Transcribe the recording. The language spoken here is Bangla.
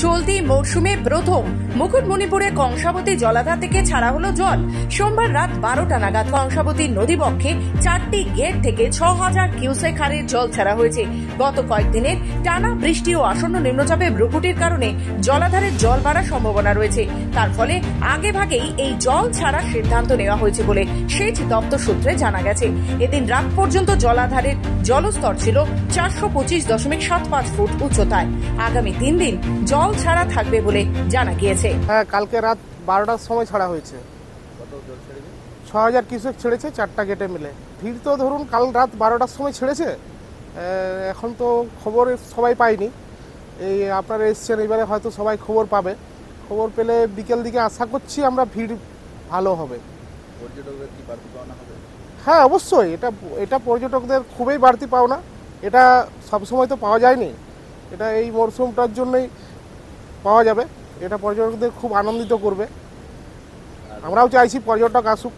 চলতি মরশুমে প্রথম মুকুটমণিপুরে কংসাবতী জলাধার থেকে ছাড়া হলো জল। সোমবার রাত 12টা নাগাদ কংসাবতী নদীবক্ষে 4টি গেট থেকে 6000 কিউসেক হারের জল ছাড়া হয়েছে। গত কয়েকদিনের টানা বৃষ্টি ও আসন্ন নিম্নচাপে ভ্রুকুটির কারণে জলাধারের জল বাড়ার সম্ভাবনা রয়েছে। তার ফলে আগেভাগেই এই জল ছাড়ার সিদ্ধান্ত নেওয়া হয়েছে বলে সেচ দপ্তর সূত্রে জানা গেছে। এদিন রাত পর্যন্ত জলাধারের জলস্তর ছিল 425.75 ফুট উচ্চতায়। আগামী 3 দিন জল ছাড়া থাকবে বলে জানা গিয়েছে। হ্যাঁ, কালকে রাত 12টার সময় ছাড়া হয়েছে। 6000 কিউসেক ছেড়েছে 4টা গেটে মিলে। ভিড় তো ধরুন কাল রাত 12টার সময় ছেড়েছে, এখন তো খবর সবাই পায়নি। এই আপনারা এসছেন, এবারে হয়তো সবাই খবর পাবে। খবর পেলে বিকেল দিকে আশা করছি আমরা ভিড় ভালো হবে। পর্যটকদের কি বাড়তি পাওনা হবে? হ্যাঁ, অবশ্যই এটা পর্যটকদের খুবই বাড়তি পাওনা। এটা সবসময় তো পাওয়া যায়নি, এটা এই মরশুমটার জন্যই পাওয়া যাবে। এটা পর্যটকদের খুব আনন্দিত করবে। আমরাও চাইছি পর্যটক আসুক।